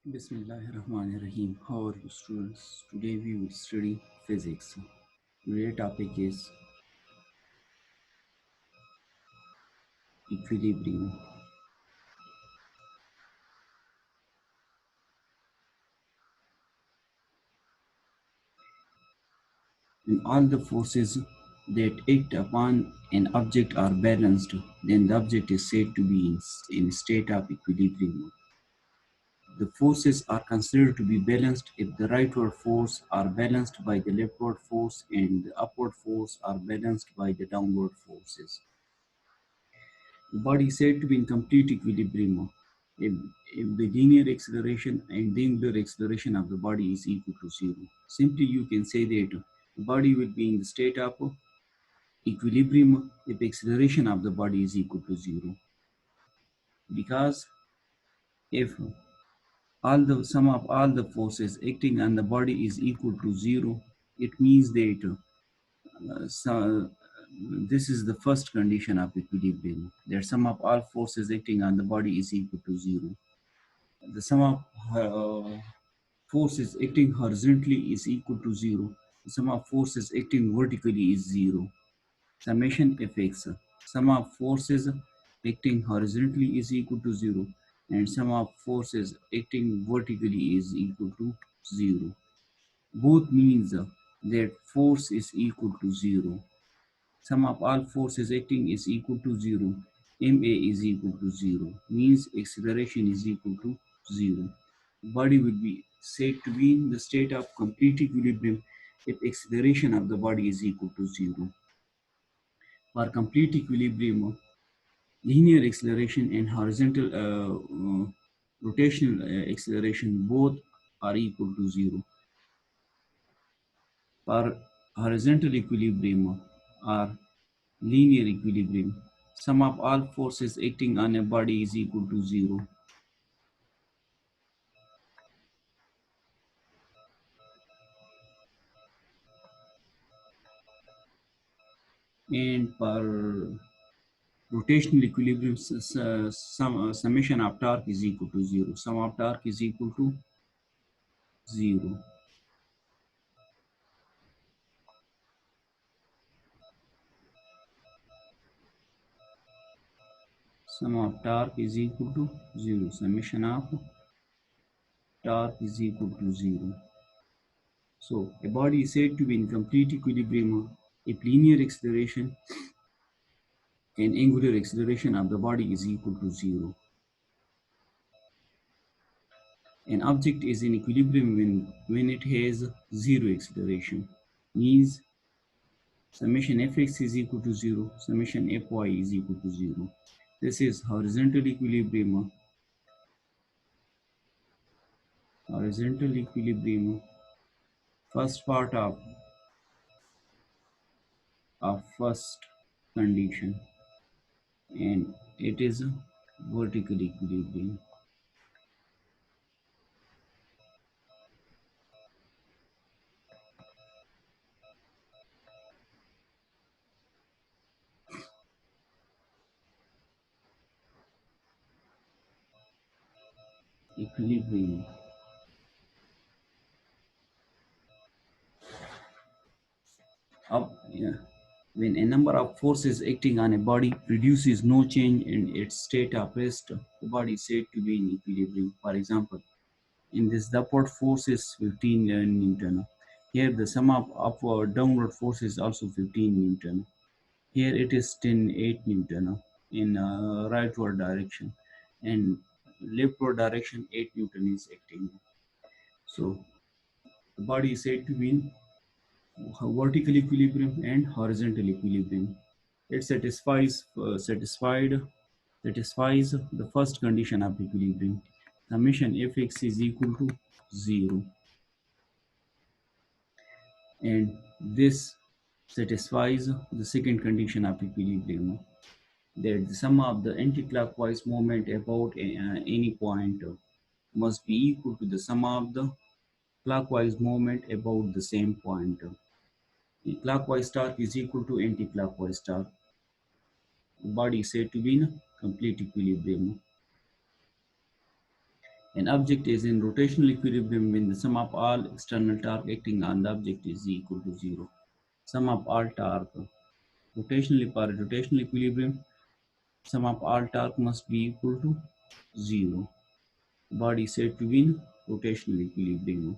Bismillahirrahmanirrahim. How are you, students? Today we will study physics. Today's topic is equilibrium. When all the forces that act upon an object are balanced, then the object is said to be in a state of equilibrium. The forces are considered to be balanced if the rightward force are balanced by the leftward force and the upward force are balanced by the downward forces. The body is said to be in complete equilibrium if the linear acceleration and the angular acceleration of the body is equal to zero. Simply, you can say that the body will be in the state of equilibrium if acceleration of the body is equal to zero. Because if all the sum of all the forces acting on the body is equal to zero, it means that this is the first condition of equilibrium, that sum of all forces acting on the body is equal to zero. The sum of forces acting horizontally is equal to zero. The sum of forces acting vertically is zero. Summation fx. Sum of forces acting horizontally is equal to zero, and sum of forces acting vertically is equal to zero. Both means that force is equal to zero. Sum of all forces acting is equal to zero. Ma is equal to zero. Means acceleration is equal to zero. Body will be said to be in the state of complete equilibrium if acceleration of the body is equal to zero. For complete equilibrium, linear acceleration and horizontal rotational acceleration both are equal to zero. For horizontal equilibrium or linear equilibrium, sum of all forces acting on a body is equal to zero. And for rotational equilibrium, summation of torque is equal to zero. Sum of torque is equal to zero. Sum of torque is equal to zero. Summation of torque is equal to zero. So a body is said to be in complete equilibrium if linear acceleration and angular acceleration of the body is equal to zero. An object is in equilibrium when it has zero acceleration. Means summation fx is equal to zero, summation fy is equal to zero. This is horizontal equilibrium. Horizontal equilibrium, first part of first condition, and it is vertical equilibrium. Equilibrium. Yeah. When a number of forces acting on a body produces no change in its state of rest, the body is said to be in equilibrium. For example, in this, the upward force is 15 Newton. Here, the sum of upward downward force is also 15 Newton. Here, it is 8 Newton in rightward direction, and leftward direction 8 Newton is acting. So, the body is said to be in vertical equilibrium and horizontal equilibrium. It satisfies the first condition of equilibrium. Summation fx is equal to zero, and this satisfies the second condition of equilibrium, that the sum of the anticlockwise moment about any point must be equal to the sum of the clockwise moment about the same point. Clockwise torque is equal to anticlockwise torque. The body is said to be in complete equilibrium. An object is in rotational equilibrium when the sum of all external torque acting on the object is equal to zero. Sum of all torque. Rotational equilibrium, sum of all torque must be equal to zero. Body is said to be in rotational equilibrium.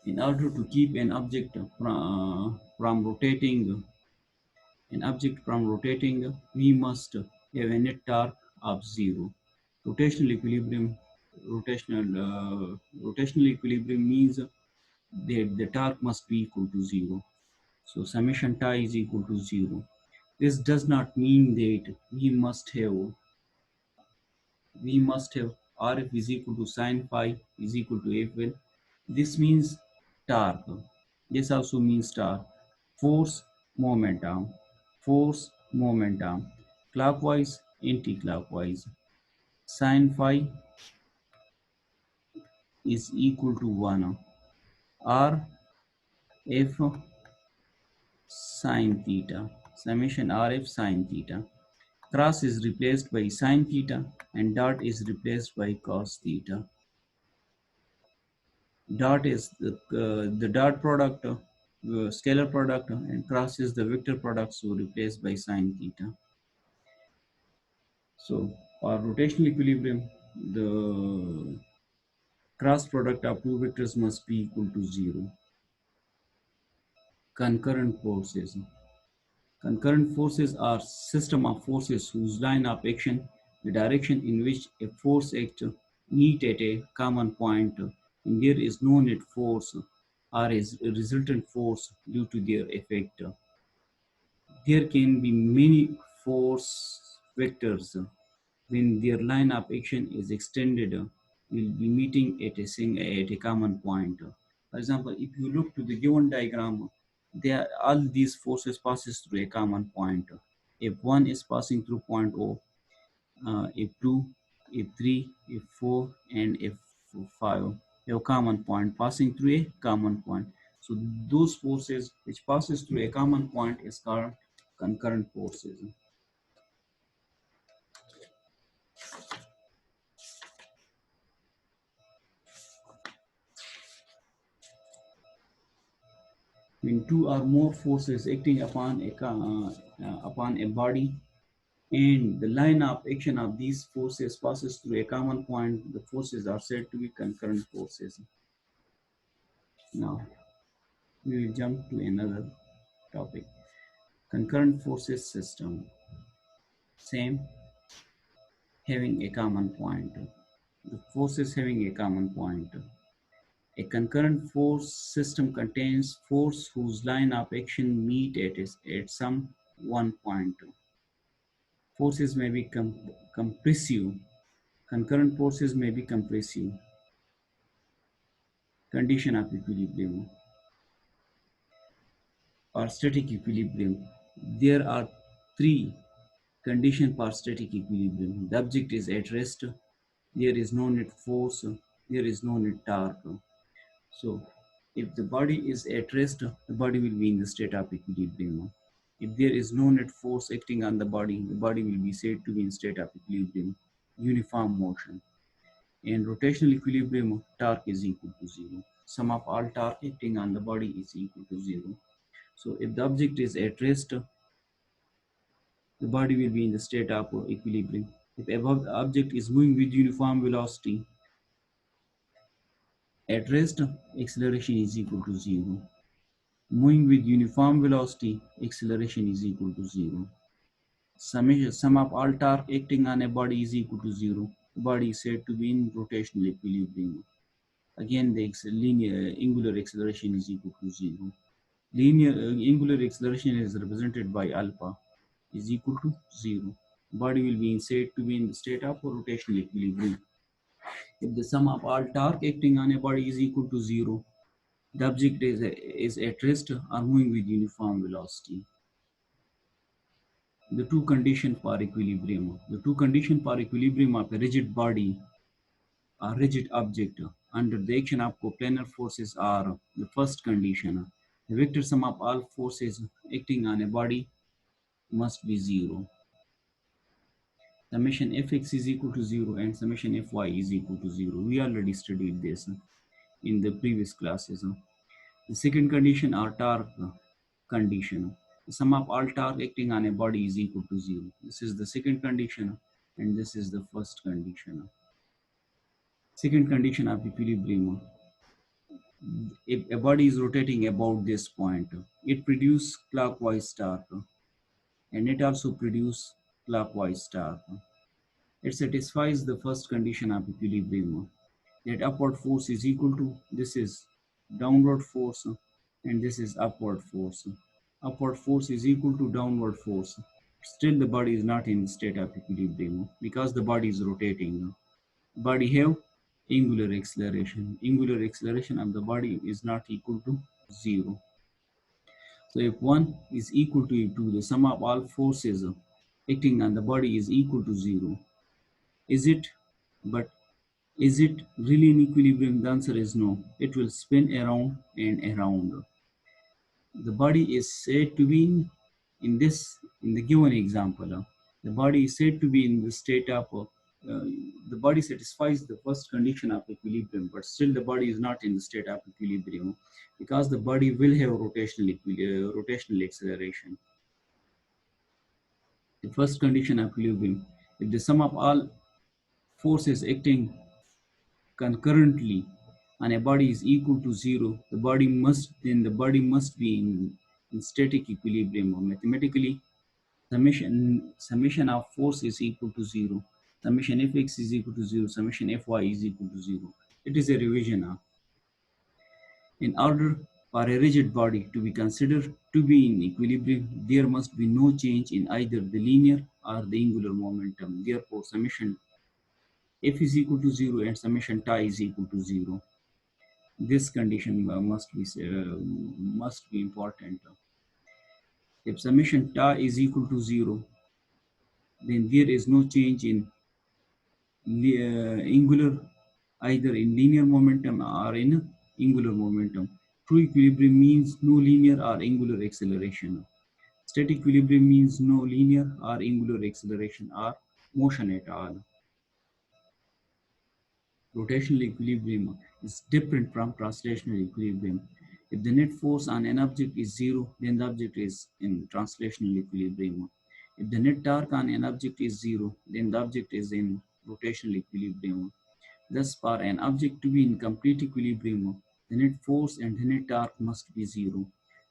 In order to keep an object from rotating, we must have a net torque of zero. Rotational equilibrium, rotational equilibrium means that the torque must be equal to zero. So summation tie is equal to zero. This does not mean that we must have Rf is equal to sine phi is equal to Fl. This means torque. This also means torque. Force, momentum. Force, momentum. Clockwise, anti-clockwise. Sine phi is equal to 1. R F sine theta. Summation Rf sine theta. Cross is replaced by sine theta and dot is replaced by cos theta. Dot is the dot product, scalar product, and cross is the vector product, so replaced by sine theta. So for rotational equilibrium, the cross product of two vectors must be equal to zero. Concurrent forces. Concurrent forces are system of forces whose line of action, the direction in which a force acts, meet at a common point, and there is no net force or a resultant force due to their effect. There can be many force vectors when their line of action is extended, will be meeting at a common point. For example, if you look to the given diagram, all these forces passes through a common point. If one is passing through point O, F2, F3, F4, and F5 have a common point passing through a common point. So those forces which passes through a common point is called concurrent forces. When two or more forces acting upon a body and the line of action of these forces passes through a common point, the forces are said to be concurrent forces. Now we will jump to another topic. Concurrent forces system. Same, having a common point. The forces having a common point. A concurrent force system contains forces whose line of action meet at some one point. Forces may be compressive. Concurrent forces may be compressive. Condition of equilibrium or static equilibrium. There are three conditions for static equilibrium. The object is at rest. There is no net force. There is no net torque. So, if the body is at rest, the body will be in the state of equilibrium. If there is no net force acting on the body will be said to be in state of equilibrium, uniform motion. In rotational equilibrium, torque is equal to zero. Sum of all torque acting on the body is equal to zero. So if the object is at rest, the body will be in the state of equilibrium. If above the object is moving with uniform velocity, at rest, acceleration is equal to zero. Moving with uniform velocity, acceleration is equal to zero. Sum of all torque acting on a body is equal to zero. The body is said to be in rotational equilibrium. Again, the linear angular acceleration is equal to zero. Linear angular acceleration is represented by alpha is equal to zero. Body will be said to be in the state of rotational equilibrium. If the sum of all torque acting on a body is equal to zero, the object is at rest or moving with uniform velocity. The two conditions for equilibrium. The two conditions for equilibrium of a rigid body or rigid object under the action of coplanar forces are the first condition. The vector sum of all forces acting on a body must be zero. summation fx is equal to 0 and summation fy is equal to 0. We already studied this in the previous classes. The second condition are torque condition. The sum of all torque acting on a body is equal to 0. This is the second condition and this is the first condition. Second condition of equilibrium. If a body is rotating about this point, it produces clockwise torque and it also produces clockwise torque. It satisfies the first condition of equilibrium, that upward force is equal to, this is downward force and this is upward force. Upward force is equal to downward force. Still the body is not in the state of equilibrium because the body is rotating. Body have angular acceleration. Angular acceleration of the body is not equal to 0. So if 1 is equal to 2, the sum of all forces acting on the body is equal to 0. Is it? But is it really in equilibrium? The answer is no. It will spin around and around. The body is said to be in the given example. The body is said to be in the state of the body satisfies the first condition of equilibrium, but still the body is not in the state of equilibrium because the body will have rotational acceleration. The first condition of equilibrium, if the sum of all forces acting concurrently and a body is equal to 0, the body must be in static equilibrium. Or mathematically, summation of force is equal to 0. Summation fx is equal to 0. Summation fy is equal to 0. It is a revision. In order for a rigid body to be considered to be in equilibrium, there must be no change in either the linear or the angular momentum. Therefore, summation f is equal to 0 and summation t is equal to 0. This condition must be important. If summation ta is equal to 0, then there is no change in angular, either in linear momentum or in angular momentum. True equilibrium means no linear or angular acceleration. Static equilibrium means no linear or angular acceleration or motion at all. Rotational equilibrium is different from translational equilibrium. If the net force on an object is 0, then the object is in translational equilibrium. If the net torque on an object is 0, then the object is in rotational equilibrium. Thus, for an object to be in complete equilibrium, the net force and the net torque must be 0.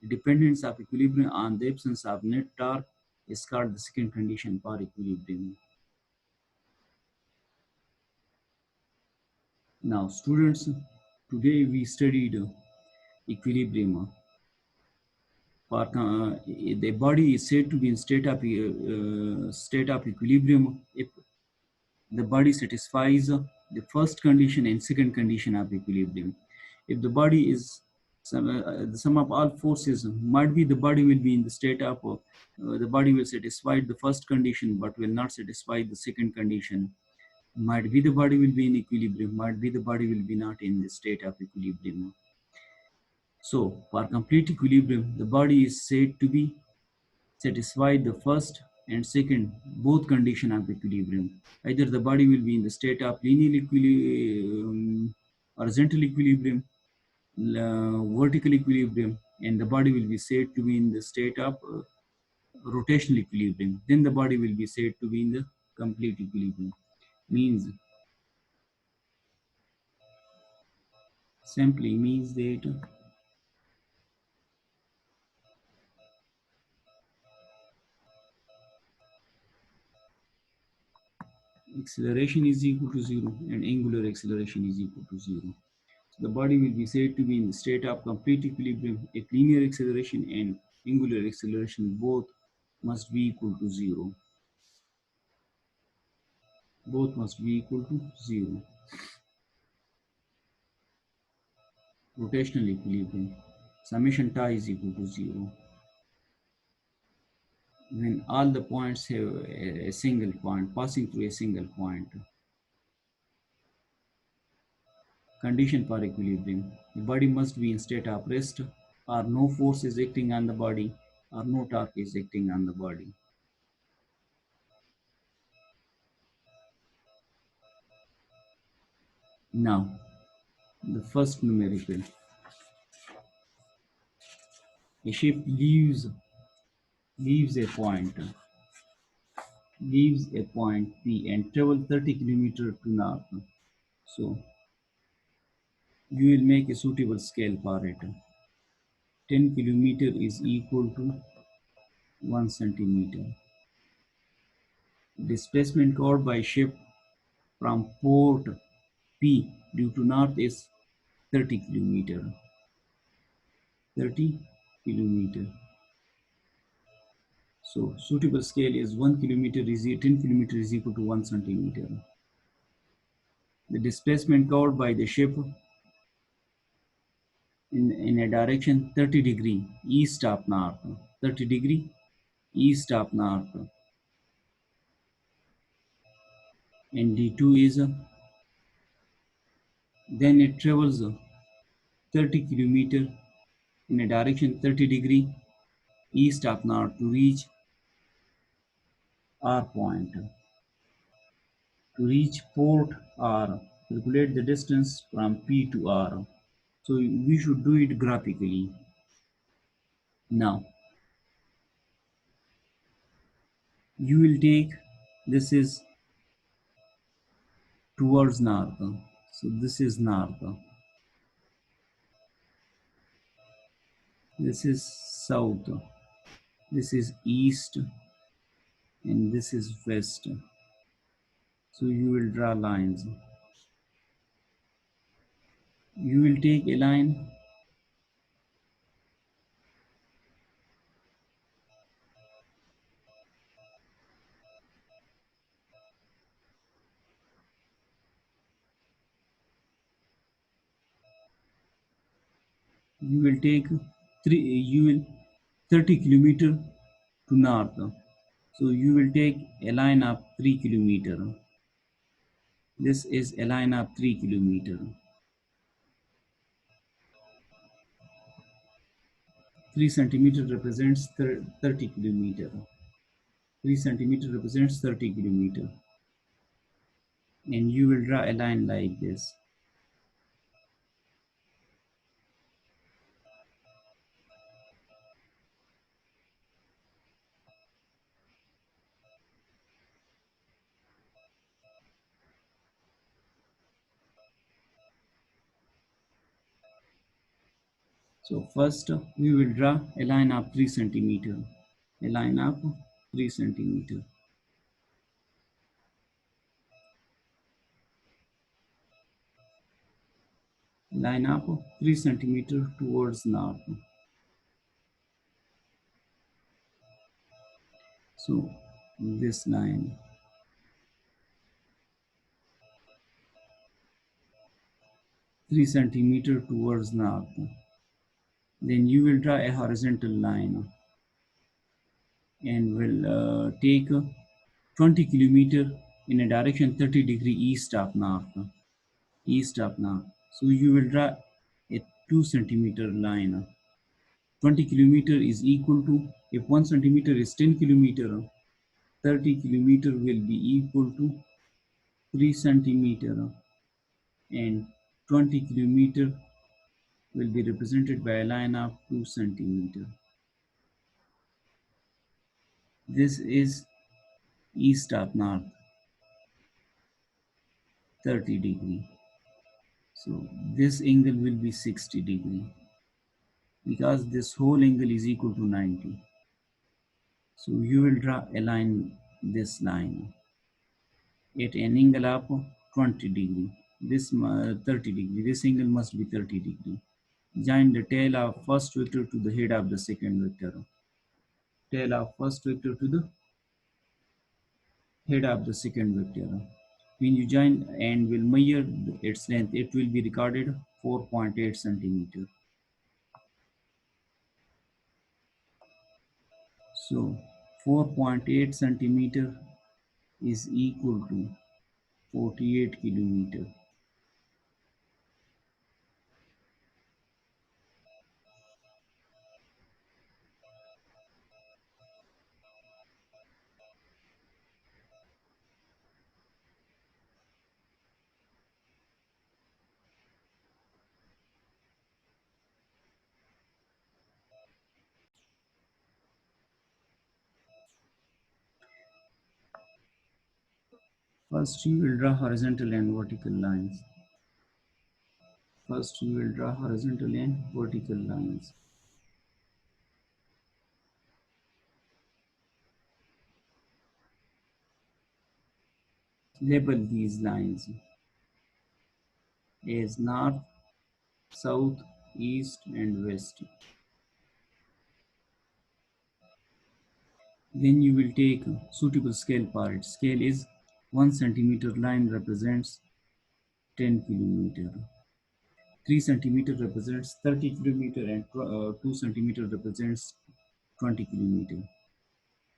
The dependence of equilibrium on the absence of net torque is called the second condition for equilibrium. Now, students, today we studied equilibrium. The body is said to be in state of equilibrium if the body satisfies the first condition and second condition of equilibrium. If the body is the sum of all forces, might be the body will be in the state of the body will satisfy the first condition but will not satisfy the second condition. Might be the body will be in equilibrium, might be the body will be not in the state of equilibrium. So, for complete equilibrium, the body is said to be satisfied the first and second both condition of equilibrium. Either the body will be in the state of linear equilibrium, horizontal equilibrium, vertical equilibrium, and the body will be said to be in the state of rotational equilibrium. Then the body will be said to be in the complete equilibrium. Means simply means that acceleration is equal to 0 and angular acceleration is equal to 0. So the body will be said to be in the state of complete equilibrium if linear acceleration and angular acceleration both must be equal to 0. Both must be equal to 0. Rotational equilibrium. Summation t is equal to 0. When all the points have a single point, passing through a single point. Condition for equilibrium. The body must be in state of rest, or no force is acting on the body, or no torque is acting on the body. Now, the first numerical. A ship leaves a point leaves a point P and travel 30 kilometers to north. So you will make a suitable scale for it. 10 kilometer is equal to 1 centimeter. Displacement covered by ship from port P due to north is 30 kilometer. 30 kilometer. So suitable scale is 1 kilometer is 10 kilometer is equal to 1 centimeter. The displacement covered by the ship in a direction 30 degree east of north. 30 degree east of north. And D2 is then it travels 30 kilometer in a direction 30 degree east of north to reach R point. To reach port R, calculate the distance from P to R. So we should do it graphically. Now, you will take, this is towards north. So this is north. This is south. This is east. And this is west. So you will draw lines. You will take a line. You will take you will 30 kilometer to north. So you will take a line of 3 kilometer. This is a line of 3 kilometer. 3 centimeter represents 30 kilometer. 3 centimeter represents 30 kilometer. And you will draw a line like this. So first we will draw a line of 3 centimeter. A line of 3 centimeter. Line up 3 centimeter towards north. So this line, 3 centimeter towards north. Then you will draw a horizontal line and will take 20 kilometer in a direction 30 degree east of north. East of north. So you will draw a 2 centimeter line. 20 kilometer is equal to, if 1 centimeter is 10 kilometer, 30 kilometer will be equal to 3 centimeter and 20 kilometer will be represented by a line of 2 centimeter. This is east of north, 30 degree. So this angle will be 60 degree because this whole angle is equal to 90. So you will draw a line, this line at an angle of 20 degree. This 30 degree. This angle must be 30 degree. Join the tail of first vector to the head of the second vector. Tail of first vector to the head of the second vector. When you join and will measure its length, it will be recorded 4.8 centimeter. So 4.8 centimeter is equal to 48 kilometer. First, you will draw horizontal and vertical lines. First, you will draw horizontal and vertical lines. Label these lines as north, south, east, and west. Then you will take suitable scale for it. Scale is 1 centimeter line represents 10 kilometer. 3 centimeter represents 30 kilometer and 2 centimeter represents 20 kilometer.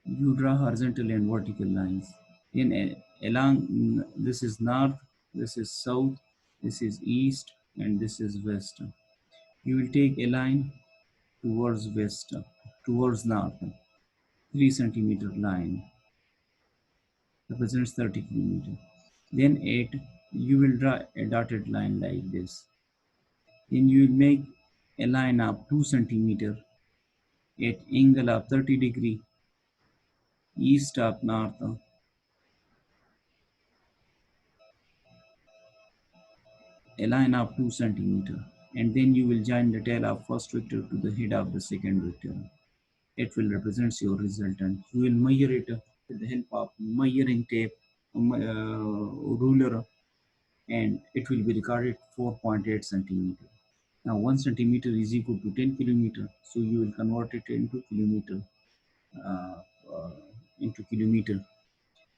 You draw horizontal and vertical lines. In along this is north, this is south, this is east, and this is west. You will take a line towards west, towards north. 3 centimeter line represents 30 kilometer. Then 8, you will draw a dotted line like this. Then you will make a line of 2 centimeter at angle of 30 degree east of north, a line of 2 centimeter, and then you will join the tail of first vector to the head of the second vector. It will represent your resultant. You will measure it with the help of measuring tape, ruler, and it will be recorded 4.8 centimeter. Now 1 centimeter is equal to 10 kilometer, so you will convert it into kilometer, uh, uh,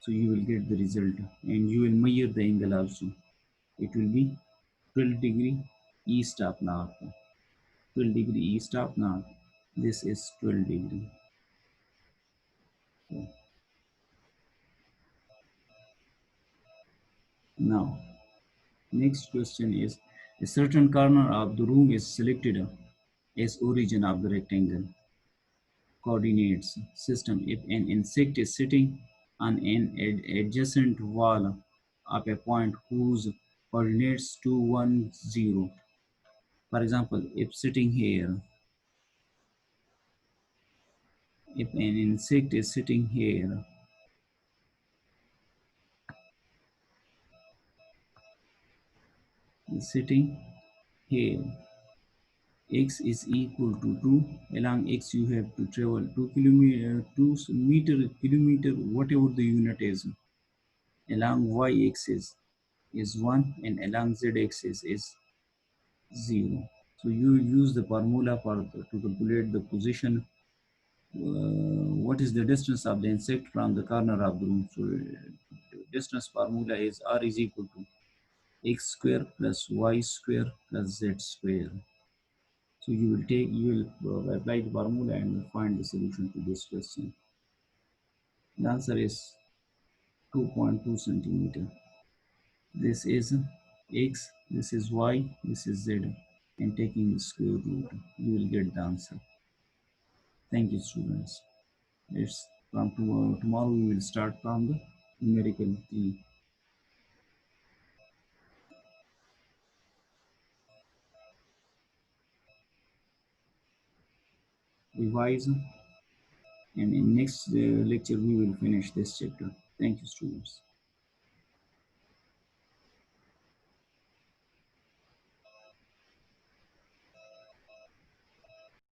so you will get the result, and you will measure the angle also. It will be 12 degree east of north. 12 degree east of north. This is 12 degree. So now, next question is, a certain corner of the room is selected as origin of the rectangle coordinates system. If an insect is sitting on an adjacent wall of a point whose coordinates 210, for example, if sitting here, if an insect is sitting here, sitting here, x is equal to 2. Along x you have to travel 2 kilometer, 2 meter, kilometer, whatever the unit is. Along y axis is 1 and along z axis is 0. So you use the formula for to calculate the position. What is the distance of the insect from the corner of the room? So distance formula is r is equal to x square plus y square plus z square. So you will apply the formula and find the solution to this question. The answer is 2.2 centimeter. This is x, this is y, this is z, and taking the square root, you will get the answer. Thank you, students. It's from tomorrow. Tomorrow we will start from the numerical 3. Revise, and in next lecture we will finish this chapter. Thank you, students.